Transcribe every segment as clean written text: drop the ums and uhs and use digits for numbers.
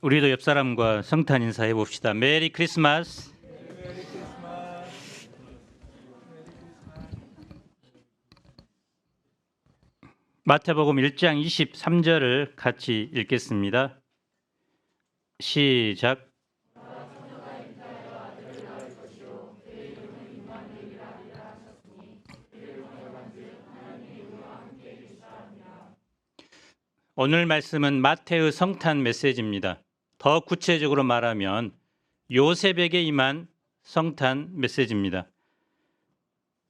우리도 옆 사람과 성탄 인사해 봅시다. 메리 크리스마스. 마태복음 1장 23절을 같이 읽겠습니다. 시작. 오늘 말씀은 마태의 성탄 메시지입니다. 더 구체적으로 말하면 요셉에게 임한 성탄 메시지입니다.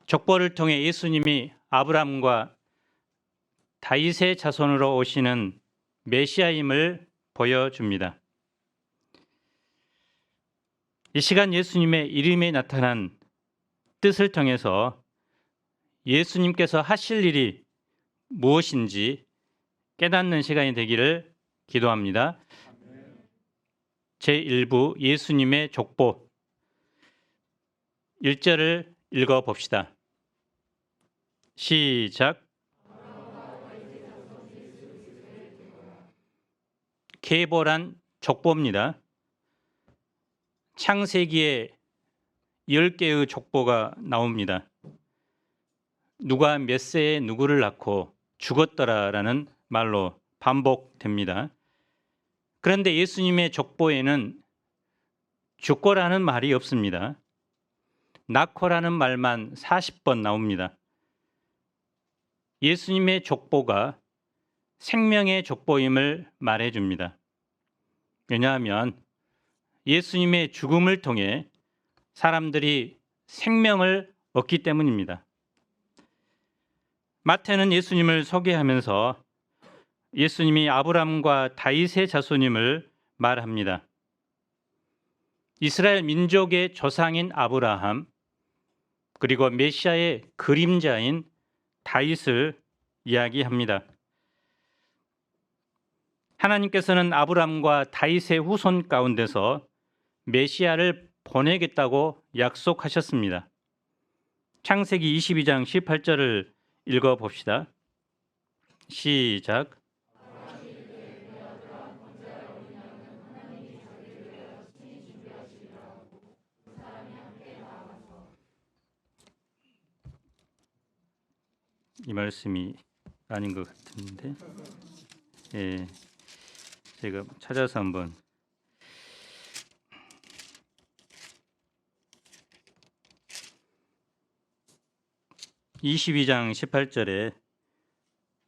족보를 통해 예수님이 아브라함과 다윗의 자손으로 오시는 메시아임을 보여줍니다. 이 시간 예수님의 이름에 나타난 뜻을 통해서 예수님께서 하실 일이 무엇인지 깨닫는 시간이 되기를 기도합니다. 제1부 예수님의 족보 1절을 읽어봅시다. 시작. 계보란 족보입니다. 창세기에 10개의 족보가 나옵니다. 누가 몇 세에 누구를 낳고 죽었더라라는 말로 반복됩니다. 그런데 예수님의 족보에는 죽고라는 말이 없습니다. 낳고라는 말만 40번 나옵니다. 예수님의 족보가 생명의 족보임을 말해줍니다. 왜냐하면 예수님의 죽음을 통해 사람들이 생명을 얻기 때문입니다. 마태는 예수님을 소개하면서 예수님이 아브라함과 다윗의 자손임을 말합니다. 이스라엘 민족의 조상인 아브라함, 그리고 메시아의 그림자인 다윗을 이야기합니다. 하나님께서는 아브라함과 다윗의 후손 가운데서 메시아를 보내겠다고 약속하셨습니다. 창세기 22장 18절을 읽어봅시다. 시작. 이 말씀이 아닌 것 같은데, 제가 찾아서 한번. (22장 18절에)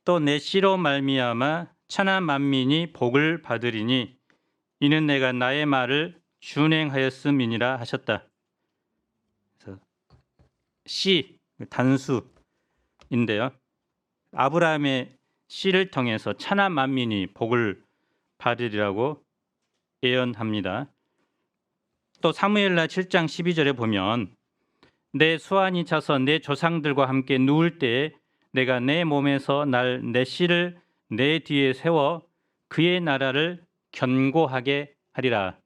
또 내 씨로 말미암아 천하 만민이 복을 받으리니 이는 내가 나의 말을 준행하였음이니라 하셨다. 그래서 씨 단수인데요. 아브라함의 씨를 통해서 천하 만민이 복을 받으리라고 예언합니다. 또 사무엘하 7장 12절에 보면 내 수완이 차서 내 조상들과 함께 누울 때에 내가 내 몸에서 날 내 씨를 내 뒤에 세워 그의 나라를 견고하게 하리라.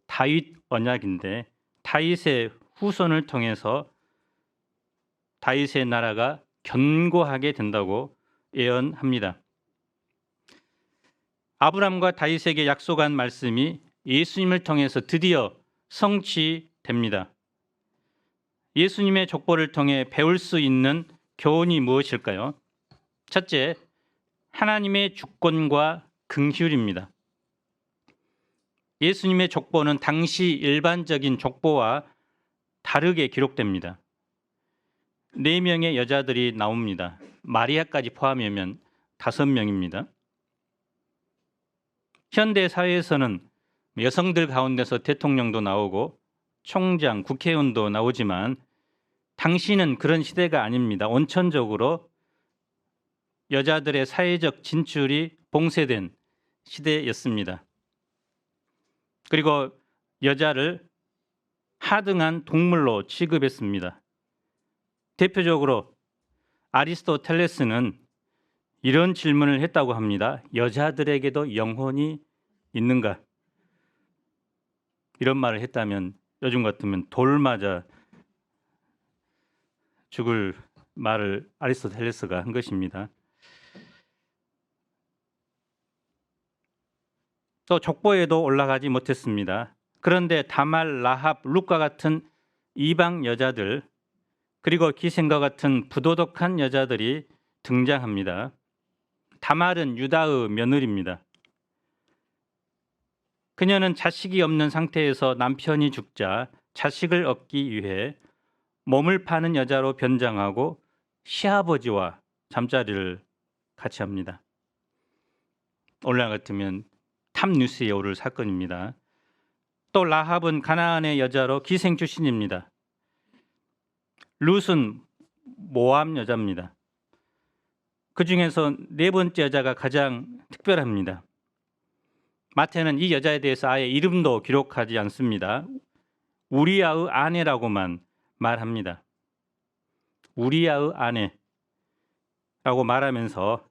다윗 언약인데 다윗의 후손을 통해서 다윗의 나라가 견고하게 된다고 예언합니다. 아브라함과 다윗에게 약속한 말씀이 예수님을 통해서 드디어 성취됩니다. 예수님의 족보를 통해 배울 수 있는 교훈이 무엇일까요? 첫째, 하나님의 주권과 긍휼입니다. 예수님의 족보는 당시 일반적인 족보와 다르게 기록됩니다. 4명의 여자들이 나옵니다. 마리아까지 포함하면 5명입니다. 현대 사회에서는 여성들 가운데서 대통령도 나오고 총장, 국회의원도 나오지만 당시는 그런 시대가 아닙니다. 원천적으로 여자들의 사회적 진출이 봉쇄된 시대였습니다. 그리고 여자를 하등한 동물로 취급했습니다. 대표적으로 아리스토텔레스는 이런 질문을 했다고 합니다. 여자들에게도 영혼이 있는가? 이런 말을 했다면 요즘 같으면 돌 맞아 죽을 말을 아리스토텔레스가 한 것입니다. 또 족보에도 올라가지 못했습니다. 그런데 다말, 라합, 룻과 같은 이방 여자들 그리고 기생과 같은 부도덕한 여자들이 등장합니다. 다말은 유다의 며느리입니다. 그녀는 자식이 없는 상태에서 남편이 죽자 자식을 얻기 위해 몸을 파는 여자로 변장하고 시아버지와 잠자리를 같이 합니다. 오늘 같으면 탑뉴스에 오를 사건입니다. 또 라합은 가나안의 여자로 기생 출신입니다. 룻은 모압 여자입니다. 그 중에서 네 번째 여자가 가장 특별합니다. 마태는 이 여자에 대해서 아예 이름도 기록하지 않습니다. 우리아의 아내라고만 말합니다. 우리아의 아내라고 말하면서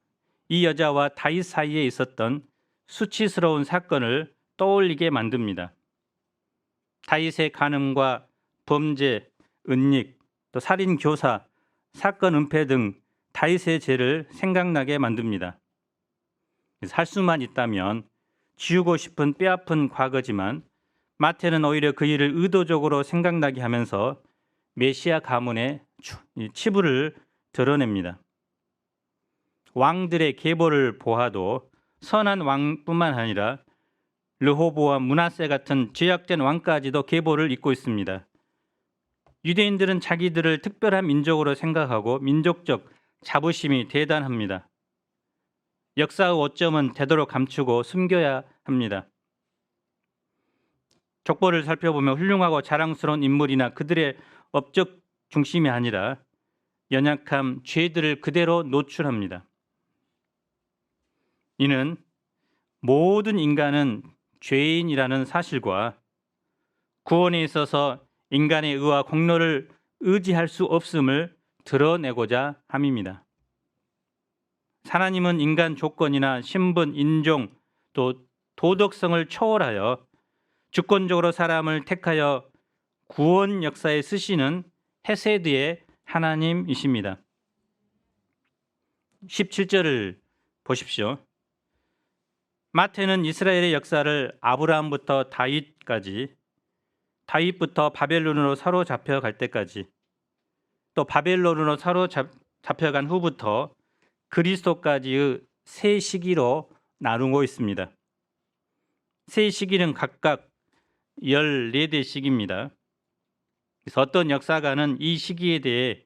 이 여자와 다윗 사이에 있었던 수치스러운 사건을 떠올리게 만듭니다. 다윗의 간음과 범죄, 은닉, 또 살인 교사, 사건 은폐 등 다윗의 죄를 생각나게 만듭니다. 할 수만 있다면 지우고 싶은 뼈아픈 과거지만 마태는 오히려 그 일을 의도적으로 생각나게 하면서 메시아 가문의 치부를 드러냅니다. 왕들의 계보를 보아도 선한 왕뿐만 아니라 르호보암, 므낫세 같은 죄악된 왕까지도 계보를 잇고 있습니다. 유대인들은 자기들을 특별한 민족으로 생각하고 민족적 자부심이 대단합니다. 역사의 오점은 되도록 감추고 숨겨야 합니다. 족보를 살펴보면 훌륭하고 자랑스러운 인물이나 그들의 업적 중심이 아니라 연약함, 죄들을 그대로 노출합니다. 이는 모든 인간은 죄인이라는 사실과 구원에 있어서 인간의 의와 공로를 의지할 수 없음을 드러내고자 함입니다. 하나님은 인간 조건이나 신분, 인종, 또 도덕성을 초월하여 주권적으로 사람을 택하여 구원 역사에 쓰시는 헤세드의 하나님이십니다. 17절을 보십시오. 마태는 이스라엘의 역사를 아브라함부터 다윗까지, 다윗부터 바벨론으로 사로잡혀 갈 때까지, 또 바벨론으로 사로잡혀간 후부터 그리스도까지의 세 시기로 나누고 있습니다. 세 시기는 각각 14대씩입니다. 그래서 어떤 역사가는 이 시기에 대해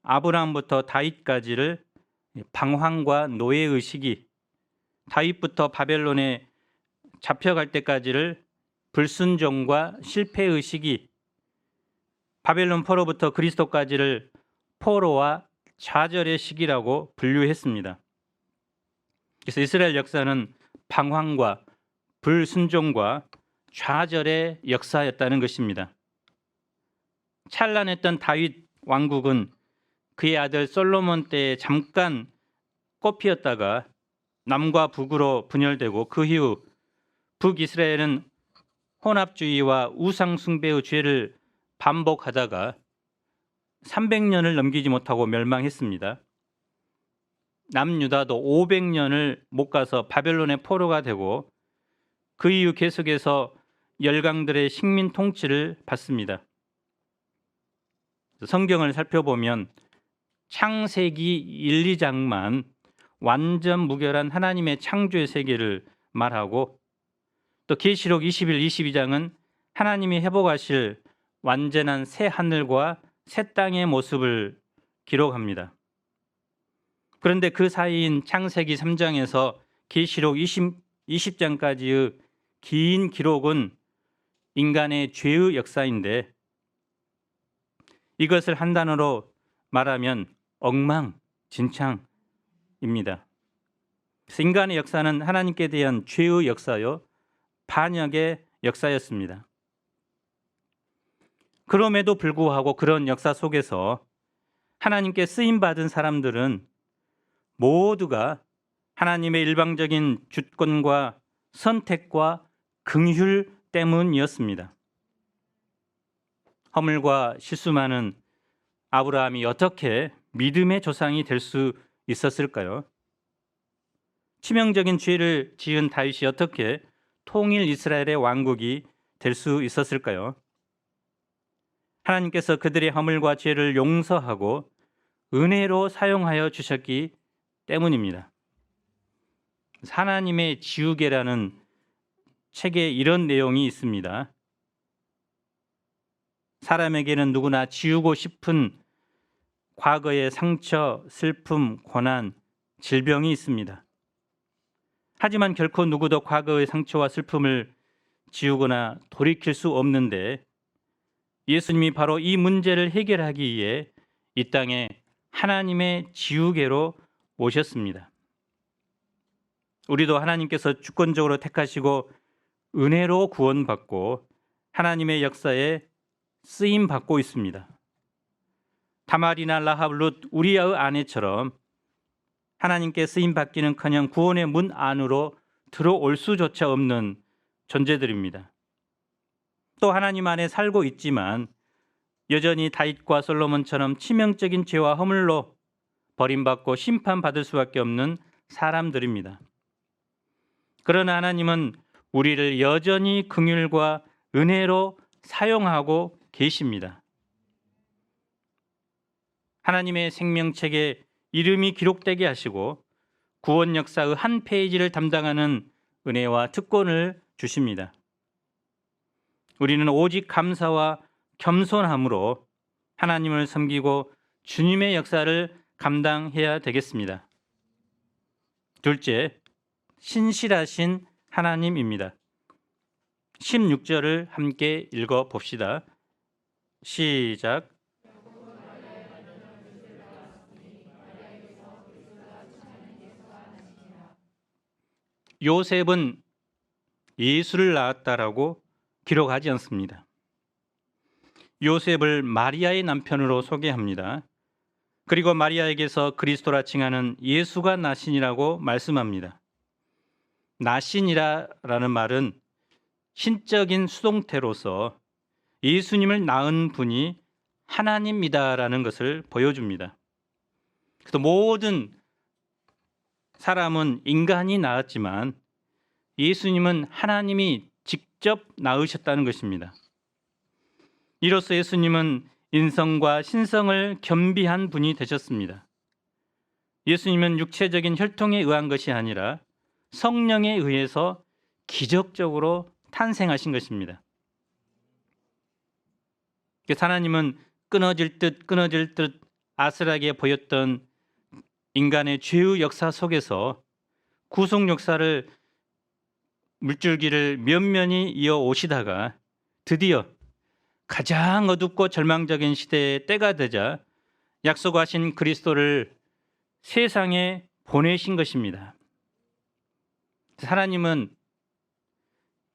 아브라함부터 다윗까지를 방황과 노예의 시기, 다윗부터 바벨론에 잡혀갈 때까지를 불순종과 실패의 시기, 바벨론 포로부터 그리스도까지를 포로와 좌절의 시기라고 분류했습니다. 그래서 이스라엘 역사는 방황과 불순종과 좌절의 역사였다는 것입니다. 찬란했던 다윗 왕국은 그의 아들 솔로몬 때에 잠깐 꽃피었다가 남과 북으로 분열되고 그 이후 북이스라엘은 혼합주의와 우상 숭배의 죄를 반복하다가 300년을 넘기지 못하고 멸망했습니다. 남유다도 500년을 못 가서 바벨론의 포로가 되고 그 이후 계속해서 열강들의 식민 통치를 받습니다. 성경을 살펴보면 창세기 1, 2장만 완전 무결한 하나님의 창조의 세계를 말하고 또 계시록 21, 22장은 하나님이 회복하실 완전한 새 하늘과 새 땅의 모습을 기록합니다. 그런데 그 사이인 창세기 3장에서 계시록 20장까지의 긴 기록은 인간의 죄의 역사인데 이것을 한 단어로 말하면 엉망진창입니다. 그래서 인간의 역사는 하나님께 대한 죄의 역사요, 반역의 역사였습니다. 그럼에도 불구하고 그런 역사 속에서 하나님께 쓰임받은 사람들은 모두가 하나님의 일방적인 주권과 선택과 긍휼 때문이었습니다. 허물과 실수 많은 아브라함이 어떻게 믿음의 조상이 될 수 있었을까요? 치명적인 죄를 지은 다윗이 어떻게 통일 이스라엘의 왕국이 될 수 있었을까요? 하나님께서 그들의 허물과 죄를 용서하고 은혜로 사용하여 주셨기 때문입니다. 하나님의 지우개라는 책에 이런 내용이 있습니다. 사람에게는 누구나 지우고 싶은 과거의 상처, 슬픔, 고난, 질병이 있습니다. 하지만 결코 누구도 과거의 상처와 슬픔을 지우거나 돌이킬 수 없는데 예수님이 바로 이 문제를 해결하기 위해 이 땅에 하나님의 지우개로 오셨습니다. 우리도 하나님께서 주권적으로 택하시고 은혜로 구원받고 하나님의 역사에 쓰임 받고 있습니다. 다말이나 라합, 룻, 우리아의 아내처럼 하나님께 쓰임 받기는커녕 구원의 문 안으로 들어올 수조차 없는 존재들입니다. 또 하나님 안에 살고 있지만 여전히 다윗과 솔로몬처럼 치명적인 죄와 허물로 버림받고 심판받을 수밖에 없는 사람들입니다. 그러나 하나님은 우리를 여전히 긍휼과 은혜로 사용하고 계십니다. 하나님의 생명책에 이름이 기록되게 하시고 구원 역사의 한 페이지를 담당하는 은혜와 특권을 주십니다. 우리는 오직 감사와 겸손함으로 하나님을 섬기고 주님의 역사를 감당해야 되겠습니다. 둘째, 신실하신 하나님입니다. 16절을 함께 읽어 봅시다. 시작. 요셉은 예수를 낳았다라고 기록하지 않습니다. 요셉을 마리아의 남편으로 소개합니다. 그리고 마리아에게서 그리스도라 칭하는 예수가 나신이라고 말씀합니다. 나신이라는 말은 신적인 수동태로서 예수님을 낳은 분이 하나님이다라는 것을 보여줍니다. 그래서 모든 사람은 인간이 낳았지만 예수님은 하나님이 직접 낳으셨다는 것입니다. 이로써 예수님은 인성과 신성을 겸비한 분이 되셨습니다. 예수님은 육체적인 혈통에 의한 것이 아니라 성령에 의해서 기적적으로 탄생하신 것입니다. 하나님은 끊어질 듯 아슬하게 보였던 인간의 죄의 역사 속에서 구속 역사를 물줄기를 면면히 이어 오시다가 드디어 가장 어둡고 절망적인 시대의 때가 되자 약속하신 그리스도를 세상에 보내신 것입니다. 하나님은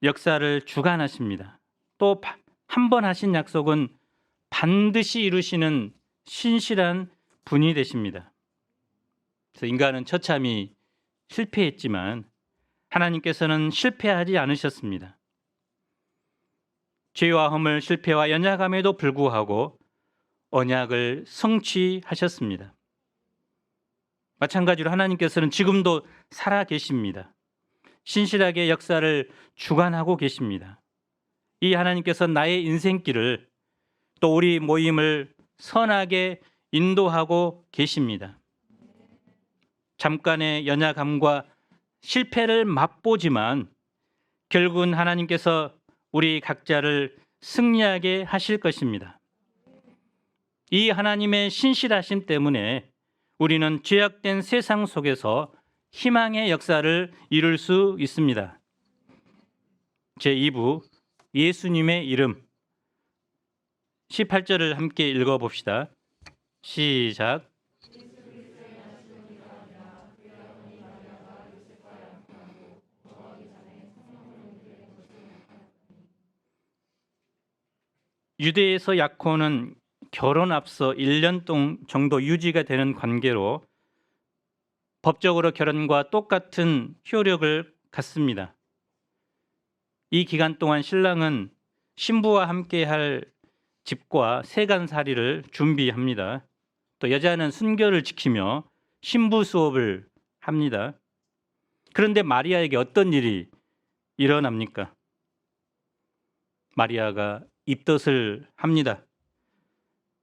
역사를 주관하십니다. 또 한 번 하신 약속은 반드시 이루시는 신실한 분이 되십니다. 그래서 인간은 처참히 실패했지만 하나님께서는 실패하지 않으셨습니다. 죄와 허물, 실패와 연약함에도 불구하고 언약을 성취하셨습니다. 마찬가지로 하나님께서는 지금도 살아 계십니다. 신실하게 역사를 주관하고 계십니다. 이 하나님께서 나의 인생길을 또 우리 모임을 선하게 인도하고 계십니다. 잠깐의 연약함과 실패를 맛보지만 결국은 하나님께서 우리 각자를 승리하게 하실 것입니다. 이 하나님의 신실하심 때문에 우리는 죄악된 세상 속에서 희망의 역사를 이룰 수 있습니다. 제2부 예수님의 이름 18절을 함께 읽어봅시다. 시작. 유대에서 약혼은 결혼 앞서 1년 정도 유지가 되는 관계로 법적으로 결혼과 똑같은 효력을 갖습니다. 이 기간 동안 신랑은 신부와 함께할 집과 세간살이를 준비합니다. 또 여자는 순결을 지키며 신부 수업을 합니다. 그런데 마리아에게 어떤 일이 일어납니까? 마리아가 입덧을 합니다.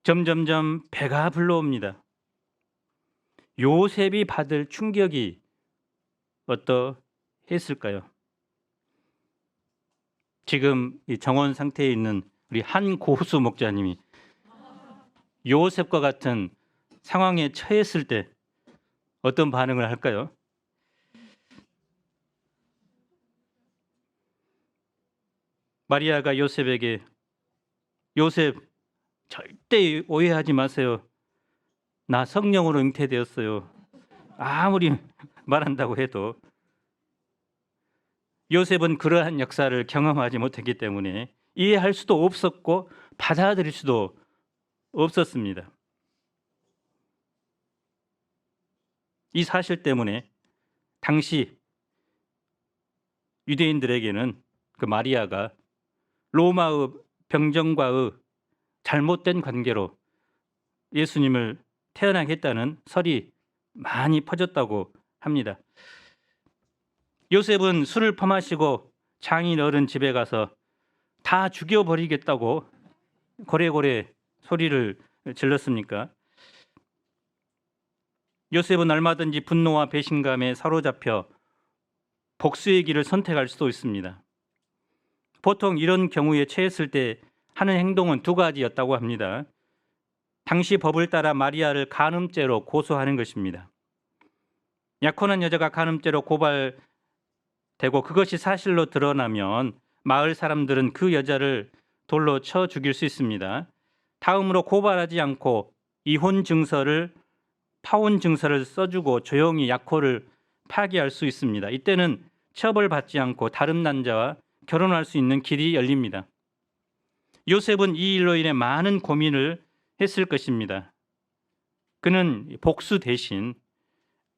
점점점 배가 불러옵니다. 요셉이 받을 충격이 어떠했을까요? 지금 이 정원 상태에 있는 우리 한 고수 목자님이 요셉과 같은 상황에 처했을 때 어떤 반응을 할까요? 마리아가 요셉에게 요셉 절대 오해하지 마세요. 나 성령으로 잉태되었어요. 아무리 말한다고 해도 요셉은 그러한 역사를 경험하지 못했기 때문에 이해할 수도 없었고 받아들일 수도 없었습니다. 이 사실 때문에 당시 유대인들에게는 그 마리아가 로마의 병정과의 잘못된 관계로 예수님을 태어나게 했다는 설이 많이 퍼졌다고 합니다. 요셉은 술을 퍼마시고 장인 어른 집에 가서 다 죽여버리겠다고 고래고래 소리를 질렀습니까? 요셉은 얼마든지 분노와 배신감에 사로잡혀 복수의 길을 선택할 수도 있습니다. 보통 이런 경우에 처했을 때 하는 행동은 두 가지였다고 합니다. 당시 법을 따라 마리아를 간음죄로 고소하는 것입니다. 약혼한 여자가 간음죄로 고발되고 그것이 사실로 드러나면 마을 사람들은 그 여자를 돌로 쳐 죽일 수 있습니다. 다음으로 고발하지 않고 이혼 증서를 파혼 증서를 써주고 조용히 약혼을 파기할 수 있습니다. 이때는 처벌받지 않고 다른 남자와 결혼할 수 있는 길이 열립니다. 요셉은 이 일로 인해 많은 고민을 했을 것입니다. 그는 복수 대신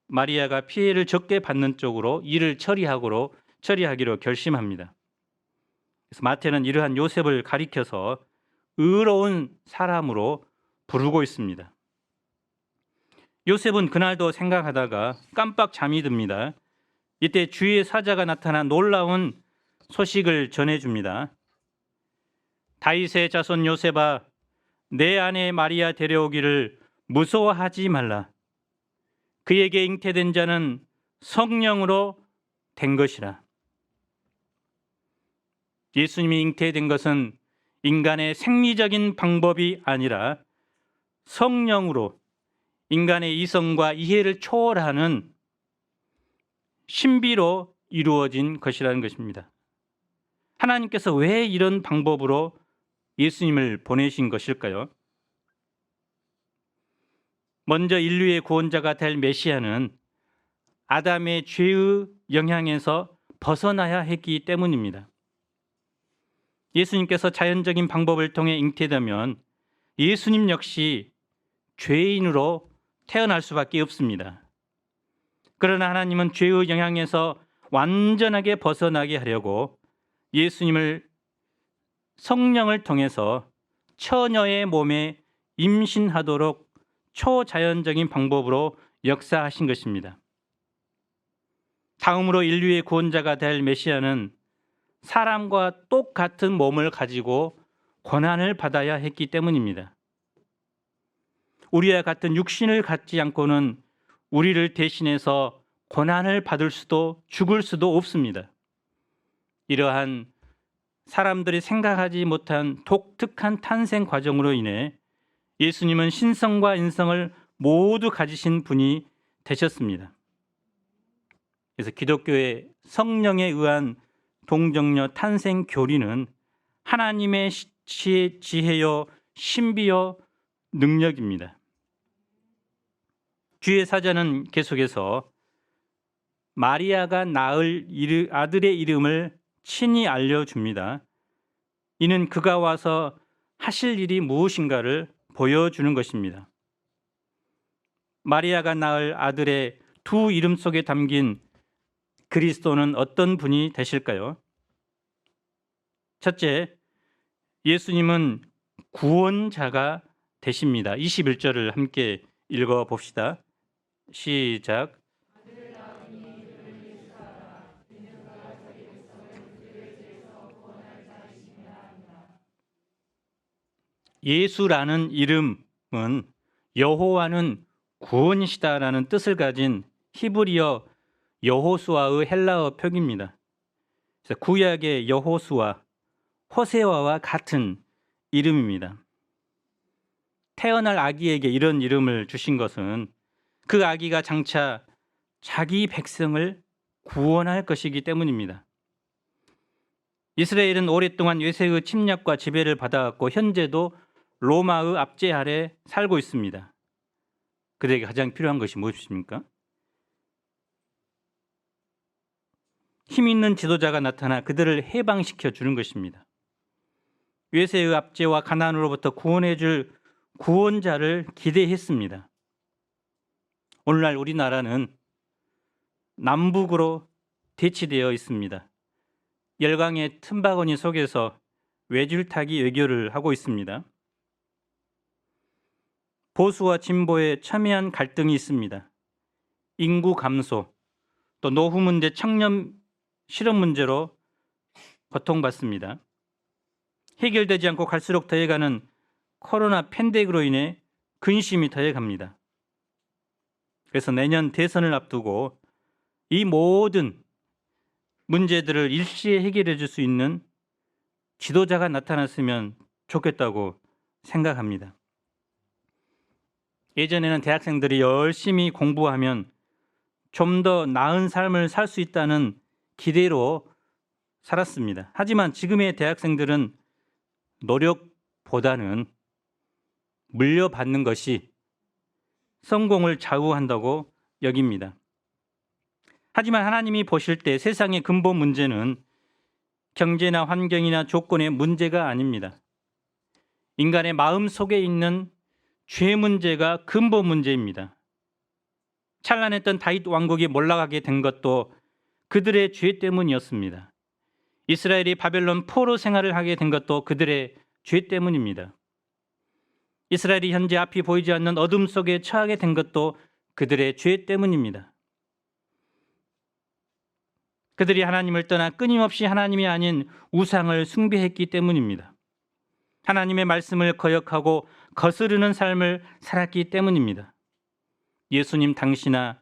마리아가 피해를 적게 받는 쪽으로 일을 처리하기로 결심합니다. 그래서 마태는 이러한 요셉을 가리켜서 의로운 사람으로 부르고 있습니다. 요셉은 그날도 생각하다가 깜빡 잠이 듭니다. 이때 주의 사자가 나타나 놀라운 소식을 전해줍니다. 다윗의 자손 요셉아, 내 아내 마리아 데려오기를 무서워하지 말라. 그에게 잉태된 자는 성령으로 된 것이라. 예수님이 잉태된 것은 인간의 생리적인 방법이 아니라 성령으로 인간의 이성과 이해를 초월하는 신비로 이루어진 것이라는 것입니다. 하나님께서 왜 이런 방법으로 예수님을 보내신 것일까요? 먼저 인류의 구원자가 될 메시아는 아담의 죄의 영향에서 벗어나야 했기 때문입니다. 예수님께서 자연적인 방법을 통해 잉태되면 예수님 역시 죄인으로 태어날 수밖에 없습니다. 그러나 하나님은 죄의 영향에서 완전하게 벗어나게 하려고 예수님을 성령을 통해서 처녀의 몸에 임신하도록 초자연적인 방법으로 역사하신 것입니다. 다음으로 인류의 구원자가 될 메시아는 사람과 똑같은 몸을 가지고 고난을 받아야 했기 때문입니다. 우리와 같은 육신을 갖지 않고는 우리를 대신해서 고난을 받을 수도 죽을 수도 없습니다. 이러한 사람들이 생각하지 못한 독특한 탄생 과정으로 인해 예수님은 신성과 인성을 모두 가지신 분이 되셨습니다. 그래서 기독교의 성령에 의한 동정녀 탄생 교리는 하나님의 지혜요 신비요 능력입니다. 주의 사자는 계속해서 마리아가 낳을 아들의 이름을 친히 알려줍니다. 이는 그가 와서 하실 일이 무엇인가를 보여주는 것입니다. 마리아가 낳을 아들의 두 이름 속에 담긴 그리스도는 어떤 분이 되실까요? 첫째, 예수님은 구원자가 되십니다. 21절을 함께 읽어봅시다. 시작. 예수라는 이름은 여호와는 구원이시다라는 뜻을 가진 히브리어 여호수아의 헬라어 표기입니다. 그래서 구약의 여호수아, 호세아와 같은 이름입니다. 태어날 아기에게 이런 이름을 주신 것은 그 아기가 장차 자기 백성을 구원할 것이기 때문입니다. 이스라엘은 오랫동안 외세의 침략과 지배를 받아왔고 현재도 로마의 압제 아래 살고 있습니다. 그들에게 가장 필요한 것이 무엇입니까? 힘 있는 지도자가 나타나 그들을 해방시켜 주는 것입니다. 외세의 압제와 가난으로부터 구원해 줄 구원자를 기대했습니다. 오늘날 우리나라는 남북으로 대치되어 있습니다. 열강의 틈바구니 속에서 외줄타기 외교를 하고 있습니다. 보수와 진보의 첨예한 갈등이 있습니다. 인구 감소, 또 노후 문제, 청년 실업 문제로 고통받습니다. 해결되지 않고 갈수록 더해가는 코로나 팬데믹으로 인해 근심이 더해갑니다. 그래서 내년 대선을 앞두고 이 모든 문제들을 일시에 해결해 줄 수 있는 지도자가 나타났으면 좋겠다고 생각합니다. 예전에는 대학생들이 열심히 공부하면 좀 더 나은 삶을 살 수 있다는 기대로 살았습니다. 하지만 지금의 대학생들은 노력보다는 물려받는 것이 성공을 좌우한다고 여깁니다. 하지만 하나님이 보실 때 세상의 근본 문제는 경제나 환경이나 조건의 문제가 아닙니다. 인간의 마음 속에 있는 죄 문제가 근본 문제입니다. 찬란했던 다윗 왕국이 몰락하게 된 것도 그들의 죄 때문이었습니다. 이스라엘이 바벨론 포로 생활을 하게 된 것도 그들의 죄 때문입니다. 이스라엘이 현재 앞이 보이지 않는 어둠 속에 처하게 된 것도 그들의 죄 때문입니다. 그들이 하나님을 떠나 끊임없이 하나님이 아닌 우상을 숭배했기 때문입니다. 하나님의 말씀을 거역하고 거스르는 삶을 살았기 때문입니다. 예수님 당시나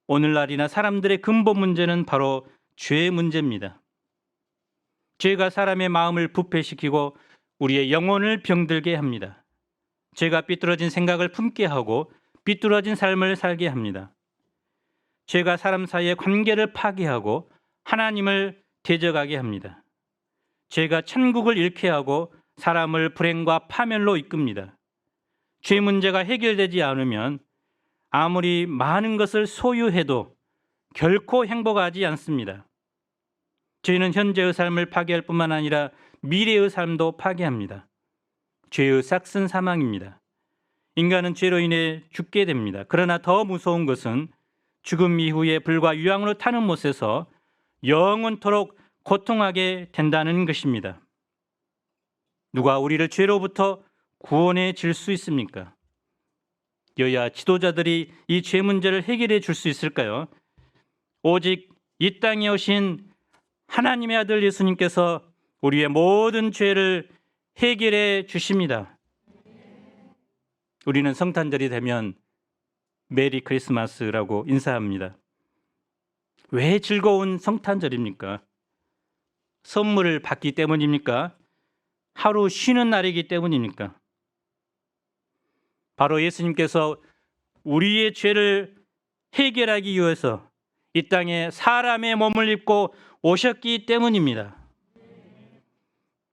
오늘날이나 사람들의 근본 문제는 바로 죄의 문제입니다. 죄가 사람의 마음을 부패시키고 우리의 영혼을 병들게 합니다. 죄가 삐뚤어진 생각을 품게 하고 삐뚤어진 삶을 살게 합니다. 죄가 사람 사이의 관계를 파괴하고 하나님을 대적하게 합니다. 죄가 천국을 잃게 하고 사람을 불행과 파멸로 이끕니다. 죄 문제가 해결되지 않으면 아무리 많은 것을 소유해도 결코 행복하지 않습니다. 죄는 현재의 삶을 파괴할 뿐만 아니라 미래의 삶도 파괴합니다. 죄의 싹슨 사망입니다. 인간은 죄로 인해 죽게 됩니다. 그러나 더 무서운 것은 죽음 이후에 불과 유황으로 타는 못에서 영원토록 고통하게 된다는 것입니다. 누가 우리를 죄로부터 구원해 줄 수 있습니까? 여야 지도자들이 이 죄 문제를 해결해 줄 수 있을까요? 오직 이 땅에 오신 하나님의 아들 예수님께서 우리의 모든 죄를 해결해 주십니다. 우리는 성탄절이 되면 메리 크리스마스라고 인사합니다. 왜 즐거운 성탄절입니까? 선물을 받기 때문입니까? 하루 쉬는 날이기 때문입니까? 바로 예수님께서 우리의 죄를 해결하기 위해서 이 땅에 사람의 몸을 입고 오셨기 때문입니다.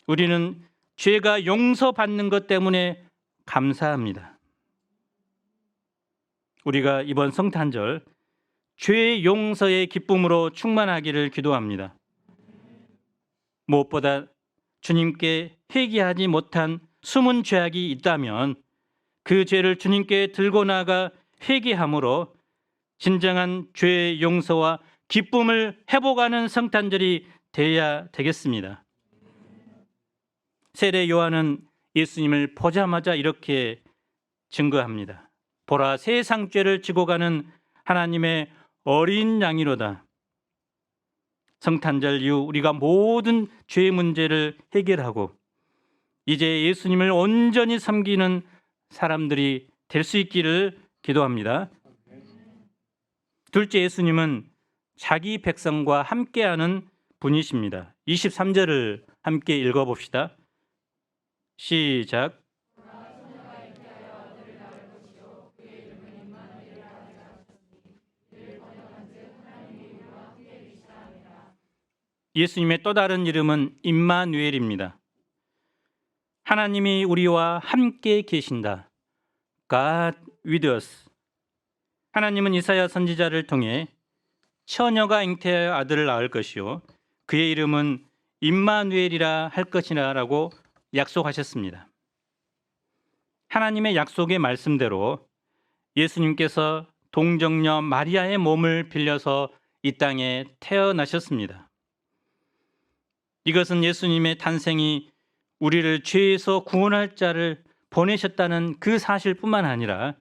우리는 죄가 용서받는 것 때문에 감사합니다. 우리가 이번 성탄절 죄 용서의 기쁨으로 충만하기를 기도합니다. 무엇보다 주님께 회개하지 못한 숨은 죄악이 있다면 그 죄를 주님께 들고 나가 회개함으로 진정한 죄의 용서와 기쁨을 회복하는 성탄절이 되어야 되겠습니다. 세례 요한은 예수님을 보자마자 이렇게 증거합니다. 보라, 세상 죄를 지고 가는 하나님의 어린 양이로다. 성탄절 이후 우리가 모든 죄의 문제를 해결하고 이제 예수님을 온전히 섬기는 사람들이 될 수 있기를 기도합니다. 둘째, 예수님은 자기 백성과 함께하는 분이십니다. 23절을 함께 읽어봅시다. 시작. 예수님의 또 다른 이름은 임마누엘입니다. 하나님이 우리와 함께 계신다. God with us. 하나님은 이사야 선지자를 통해 처녀가 잉태하여 아들을 낳을 것이요 그의 이름은 임마누엘이라 할 것이라고 약속하셨습니다. 하나님의 약속의 말씀대로 예수님께서 동정녀 마리아의 몸을 빌려서 이 땅에 태어나셨습니다. 이것은 예수님의 탄생이 우리를 죄에서 구원할 자를 보내셨다는 그 사실뿐만 아니라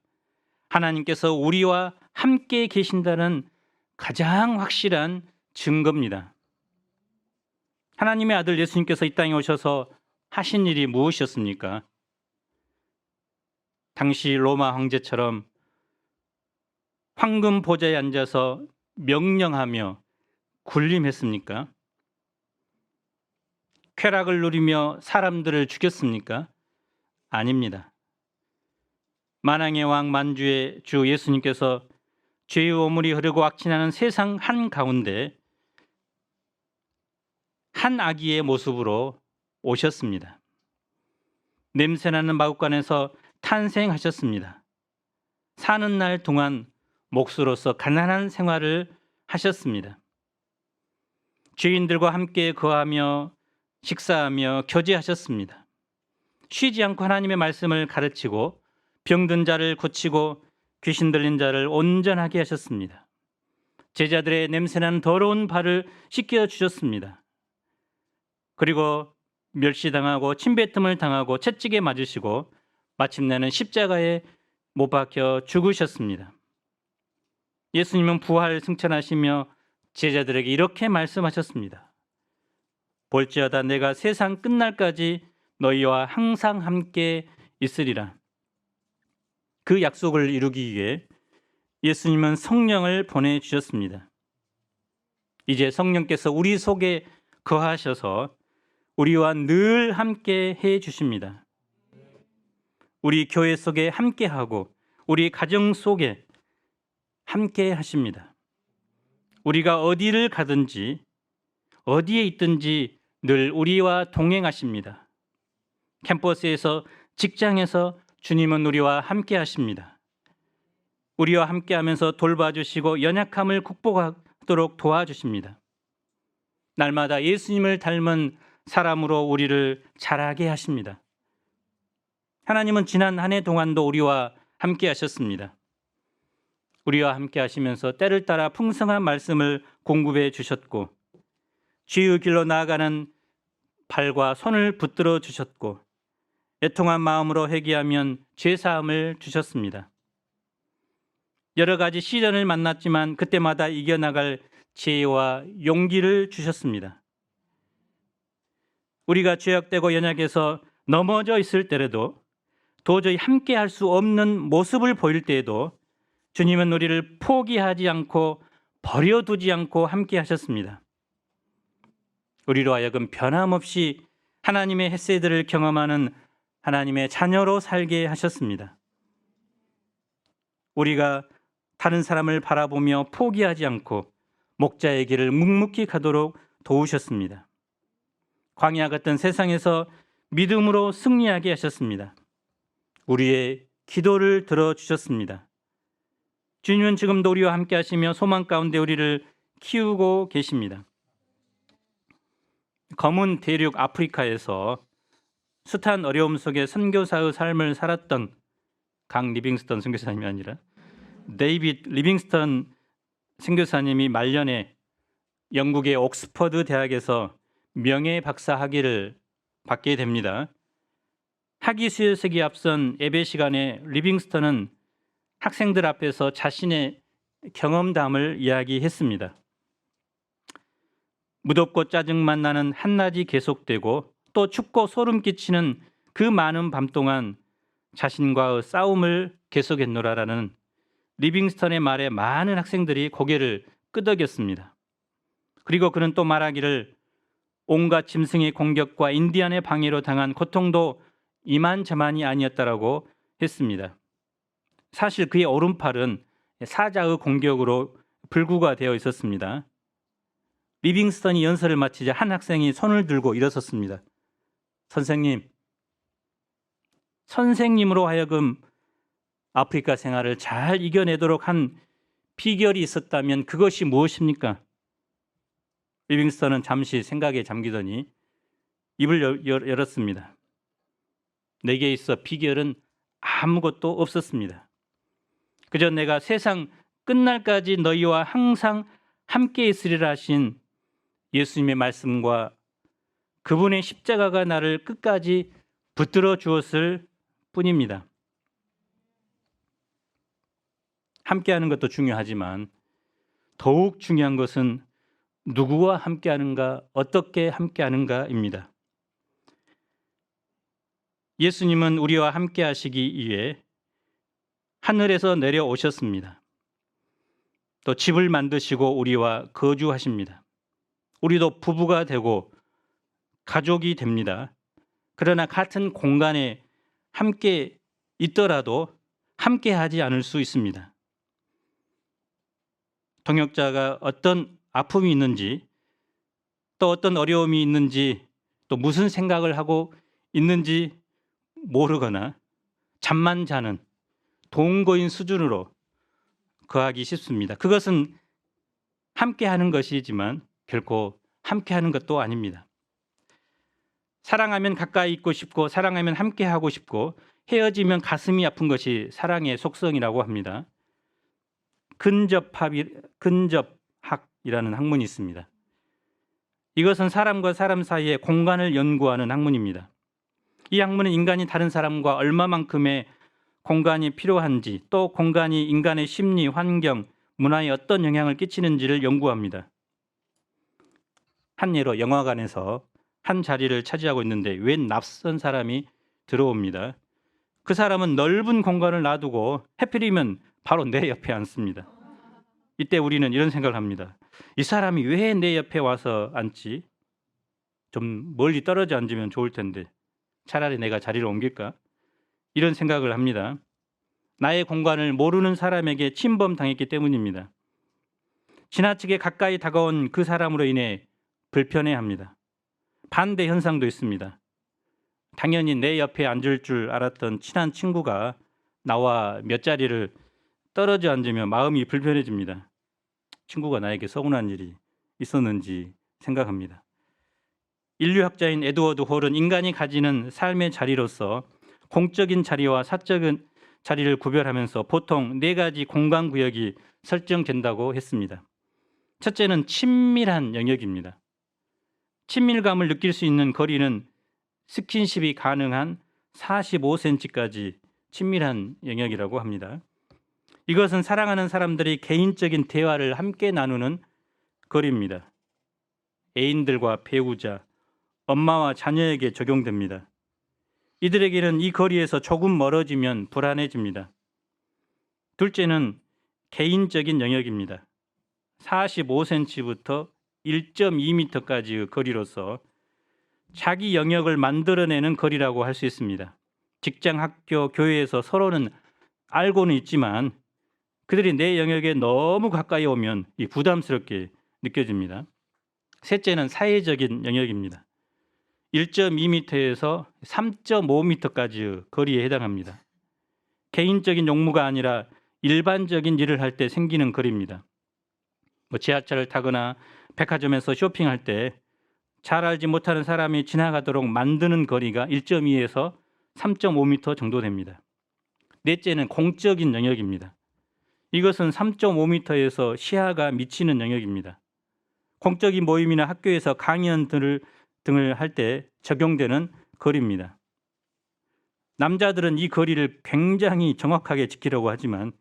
하나님께서 우리와 함께 계신다는 가장 확실한 증거입니다. 하나님의 아들 예수님께서 이 땅에 오셔서 하신 일이 무엇이었습니까? 당시 로마 황제처럼 황금 보좌에 앉아서 명령하며 군림했습니까? 쾌락을 누리며 사람들을 죽였습니까? 아닙니다. 만왕의 왕 만주의 주 예수님께서 죄의 오물이 흐르고 악진하는 세상 한가운데 한 아기의 모습으로 오셨습니다. 냄새나는 마구간에서 탄생하셨습니다. 사는 날 동안 목수로서 가난한 생활을 하셨습니다. 죄인들과 함께 거하며 식사하며 교제하셨습니다. 쉬지 않고 하나님의 말씀을 가르치고 병든 자를 고치고 귀신 들린 자를 온전하게 하셨습니다. 제자들의 냄새나는 더러운 발을 씻겨주셨습니다. 그리고 멸시당하고 침뱉음을 당하고 채찍에 맞으시고 마침내는 십자가에 못 박혀 죽으셨습니다. 예수님은 부활 승천하시며 제자들에게 이렇게 말씀하셨습니다. 볼지어다 내가 세상 끝날까지 너희와 항상 함께 있으리라. 그 약속을 이루기 위해 예수님은 성령을 보내주셨습니다. 이제 성령께서 우리 속에 거하셔서 우리와 늘 함께 해 주십니다. 우리 교회 속에 함께하고 우리 가정 속에 함께 하십니다. 우리가 어디를 가든지 어디에 있든지 늘 우리와 동행하십니다. 캠퍼스에서 직장에서 주님은 우리와 함께 하십니다. 우리와 함께 하면서 돌봐주시고 연약함을 극복하도록 도와주십니다. 날마다 예수님을 닮은 사람으로 우리를 자라게 하십니다. 하나님은 지난 한 해 동안도 우리와 함께 하셨습니다. 우리와 함께 하시면서 때를 따라 풍성한 말씀을 공급해 주셨고 주의 길로 나아가는 발과 손을 붙들어 주셨고 애통한 마음으로 회개하면 죄사함을 주셨습니다. 여러 가지 시련을 만났지만 그때마다 이겨나갈 지혜와 용기를 주셨습니다. 우리가 죄악되고 연약해서 넘어져 있을 때라도 도저히 함께할 수 없는 모습을 보일 때에도 주님은 우리를 포기하지 않고 버려두지 않고 함께 하셨습니다. 우리로 하여금 변함없이 하나님의 햇세들을 경험하는 하나님의 자녀로 살게 하셨습니다. 우리가 다른 사람을 바라보며 포기하지 않고 목자의 길을 묵묵히 가도록 도우셨습니다. 광야 같은 세상에서 믿음으로 승리하게 하셨습니다. 우리의 기도를 들어주셨습니다. 주님은 지금도 우리와 함께 하시며 소망 가운데 우리를 키우고 계십니다. 검은 대륙 아프리카에서 숱한 어려움 속에 선교사의 삶을 살았던 강 리빙스턴 선교사님이 아니라 데이빗 리빙스턴 선교사님이 말년에 영국의 옥스퍼드 대학에서 명예 박사 학위를 받게 됩니다. 학위 수여식이 앞선 예배 시간에 리빙스턴은 학생들 앞에서 자신의 경험담을 이야기했습니다. 무덥고 짜증만 나는 한낮이 계속되고 또 춥고 소름 끼치는 그 많은 밤 동안 자신과의 싸움을 계속했노라라는 리빙스턴의 말에 많은 학생들이 고개를 끄덕였습니다. 그리고 그는 또 말하기를 온갖 짐승의 공격과 인디안의 방해로 당한 고통도 이만저만이 아니었다라고 했습니다. 사실 그의 오른팔은 사자의 공격으로 불구가 되어 있었습니다. 리빙스턴이 연설을 마치자 한 학생이 손을 들고 일어섰습니다. 선생님으로 하여금 아프리카 생활을 잘 이겨내도록 한 비결이 있었다면 그것이 무엇입니까? 리빙스턴은 잠시 생각에 잠기더니 입을 열었습니다. 내게 있어 비결은 아무것도 없었습니다. 그저 내가 세상 끝날까지 너희와 항상 함께 있으리라 하신 예수님의 말씀과 그분의 십자가가 나를 끝까지 붙들어 주었을 뿐입니다. 함께하는 것도 중요하지만 더욱 중요한 것은 누구와 함께하는가, 어떻게 함께하는가입니다. 예수님은 우리와 함께하시기 위해 하늘에서 내려오셨습니다. 또 집을 만드시고 우리와 거주하십니다. 우리도 부부가 되고 가족이 됩니다. 그러나 같은 공간에 함께 있더라도 함께하지 않을 수 있습니다. 동역자가 어떤 아픔이 있는지, 또 어떤 어려움이 있는지, 또 무슨 생각을 하고 있는지 모르거나 잠만 자는 동거인 수준으로 거하기 쉽습니다. 그것은 함께하는 것이지만 결코 함께하는 것도 아닙니다. 사랑하면 가까이 있고 싶고 사랑하면 함께하고 싶고 헤어지면 가슴이 아픈 것이 사랑의 속성이라고 합니다. 근접학이라는 학문이 있습니다. 이것은 사람과 사람 사이의 공간을 연구하는 학문입니다. 이 학문은 인간이 다른 사람과 얼마만큼의 공간이 필요한지, 또 공간이 인간의 심리, 환경, 문화에 어떤 영향을 끼치는지를 연구합니다. 한 예로 영화관에서 한 자리를 차지하고 있는데 웬 낯선 사람이 들어옵니다. 그 사람은 넓은 공간을 놔두고 하필이면 바로 내 옆에 앉습니다. 이때 우리는 이런 생각을 합니다. 이 사람이 왜 내 옆에 와서 앉지? 좀 멀리 떨어져 앉으면 좋을 텐데 차라리 내가 자리를 옮길까? 이런 생각을 합니다. 나의 공간을 모르는 사람에게 침범당했기 때문입니다. 지나치게 가까이 다가온 그 사람으로 인해 불편해합니다. 반대 현상도 있습니다. 당연히 내 옆에 앉을 줄 알았던 친한 친구가 나와 몇 자리를 떨어져 앉으면 마음이 불편해집니다. 친구가 나에게 서운한 일이 있었는지 생각합니다. 인류학자인 에드워드 홀은 인간이 가지는 삶의 자리로서 공적인 자리와 사적인 자리를 구별하면서 보통 4가지 공간 구역이 설정된다고 했습니다. 첫째는 친밀한 영역입니다. 친밀감을 느낄 수 있는 거리는 스킨십이 가능한 45cm까지 친밀한 영역이라고 합니다. 이것은 사랑하는 사람들이 개인적인 대화를 함께 나누는 거리입니다. 애인들과 배우자, 엄마와 자녀에게 적용됩니다. 이들에게는 이 거리에서 조금 멀어지면 불안해집니다. 둘째는 개인적인 영역입니다. 45cm부터 1.2m까지의 거리로서 자기 영역을 만들어내는 거리라고 할 수 있습니다. 직장, 학교, 교회에서 서로는 알고는 있지만 그들이 내 영역에 너무 가까이 오면 부담스럽게 느껴집니다. 셋째는 사회적인 영역입니다. 1.2m에서 3.5m까지의 거리에 해당합니다. 개인적인 용무가 아니라 일반적인 일을 할 때 생기는 거리입니다. 지하철을 타거나 백화점에서 쇼핑할 때 잘 알지 못하는 사람이 지나가도록 만드는 거리가 1.2에서 3.5m 정도 됩니다. 넷째는 공적인 영역입니다. 이것은 3.5m에서 시야가 미치는 영역입니다. 공적인 모임이나 학교에서 강연 등을 할 때 적용되는 거리입니다. 남자들은 이 거리를 굉장히 정확하게 지키려고 하지만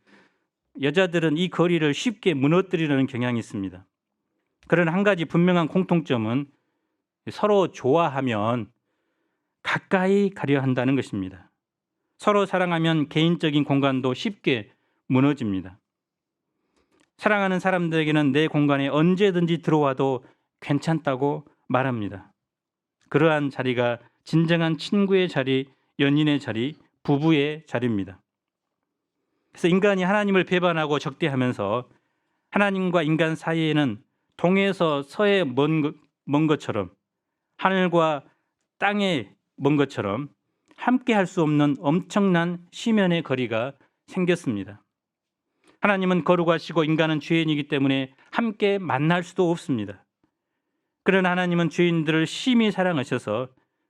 여자들은 이 거리를 쉽게 무너뜨리려는 경향이 있습니다. 그러나 한 가지 분명한 공통점은 서로 좋아하면 가까이 가려 한다는 것입니다. 서로 사랑하면 개인적인 공간도 쉽게 무너집니다. 사랑하는 사람들에게는 내 공간에 언제든지 들어와도 괜찮다고 말합니다. 그러한 자리가 진정한 친구의 자리, 연인의 자리, 부부의 자리입니다. 그래서 인간이 하나님을 배반하고 적대하면서 하나님과 인간 사이에는 동에서 서에 먼 것처럼, 하늘과 땅에 먼 것처럼 함께 할 수 없는 엄청난 시면의 거리가 생겼습니다. 하나님은 거룩하시고 인간은 죄인이기 때문에 함께 만날 수도 없습니다. 그러나 하나님은 죄인들을 심히 사랑하셔서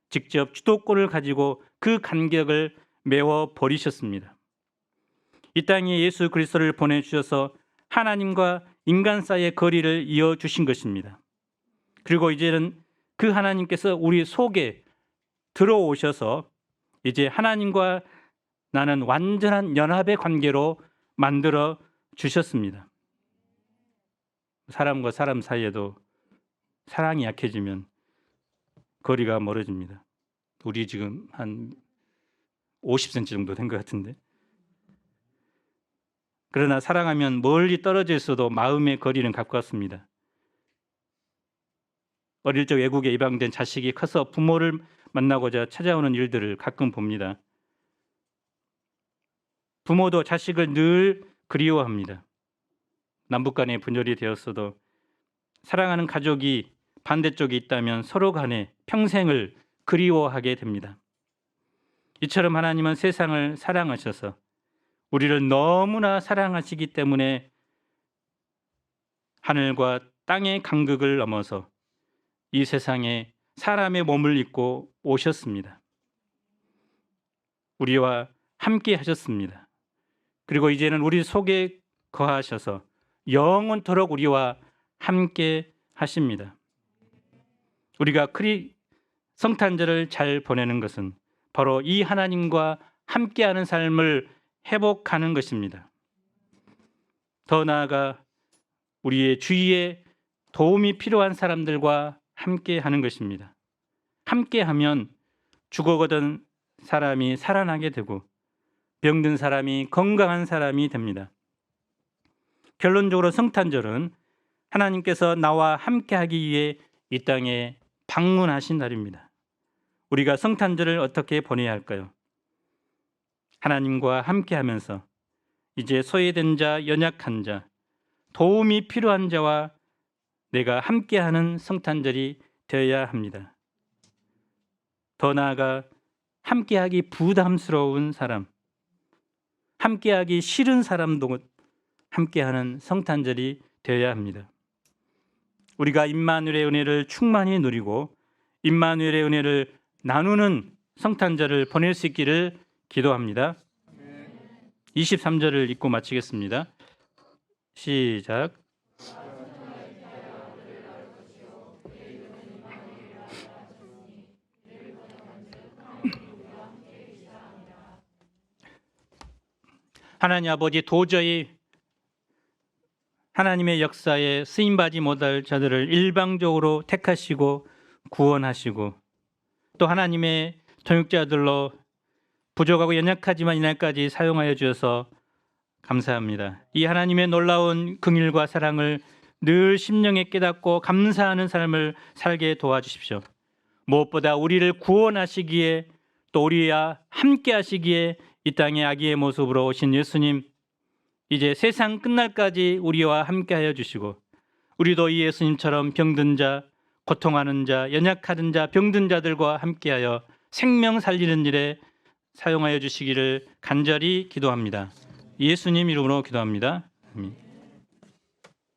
직접 주도권을 가지고 그 간격을 메워 버리셨습니다. 이 땅에 예수 그리스도를 보내주셔서 하나님과 인간 사이의 거리를 이어주신 것입니다. 그리고 이제는 그 하나님께서 우리 속에 들어오셔서 이제 하나님과 나는 완전한 연합의 관계로 만들어 주셨습니다. 사람과 사람 사이에도 사랑이 약해지면 거리가 멀어집니다. 우리 지금 한 50cm 정도 된 것 같은데. 그러나 사랑하면 멀리 떨어져 있어도 마음의 거리는 가깝습니다. 어릴 적 외국에 입양된 자식이 커서 부모를 만나고자 찾아오는 일들을 가끔 봅니다. 부모도 자식을 늘 그리워합니다. 남북 간에 분열이 되었어도 사랑하는 가족이 반대쪽에 있다면 서로 간에 평생을 그리워하게 됩니다. 이처럼 하나님은 세상을 사랑하셔서 우리를 너무나 사랑하시기 때문에 하늘과 땅의 간극을 넘어서 이 세상에 사람의 몸을 입고 오셨습니다. 우리와 함께 하셨습니다. 그리고 이제는 우리 속에 거하셔서 영원토록 우리와 함께 하십니다. 우리가 성탄절을 잘 보내는 것은 바로 이 하나님과 함께하는 삶을 회복하는 것입니다. 더 나아가 우리의 주위에 도움이 필요한 사람들과 함께하는 것입니다. 함께하면 죽어가던 사람이 살아나게 되고 병든 사람이 건강한 사람이 됩니다. 결론적으로 성탄절은 하나님께서 나와 함께하기 위해 이 땅에 방문하신 날입니다. 우리가 성탄절을 어떻게 보내야 할까요? 하나님과 함께하면서 이제 소외된 자, 연약한 자, 도움이 필요한 자와 내가 함께하는 성탄절이 되어야 합니다. 더 나아가 함께하기 부담스러운 사람, 함께하기 싫은 사람도 함께하는 성탄절이 되어야 합니다. 우리가 임마누엘의 은혜를 충만히 누리고 임마누엘의 은혜를 나누는 성탄절을 보낼 수 있기를 기도합니다. 23절을 읽고 마치겠습니다. 시작. 하나님 아버지, 도저히 하나님의 역사에 쓰임받지 못할 자들을 일방적으로 택하시고 구원하시고 또 하나님의 통역자들로 부족하고 연약하지만 이날까지 사용하여 주셔서 감사합니다. 이 하나님의 놀라운 긍휼과 사랑을 늘 심령에 깨닫고 감사하는 삶을 살게 도와주십시오. 무엇보다 우리를 구원하시기에 또 우리와 함께 하시기에 이 땅에 아기의 모습으로 오신 예수님, 이제 세상 끝날까지 우리와 함께하여 주시고 우리도 이 예수님처럼 병든 자, 고통하는 자, 연약하던 자, 병든 자들과 함께하여 생명 살리는 일에 사용하여 주시기를 간절히 기도합니다. 예수님 이름으로 기도합니다. 아멘.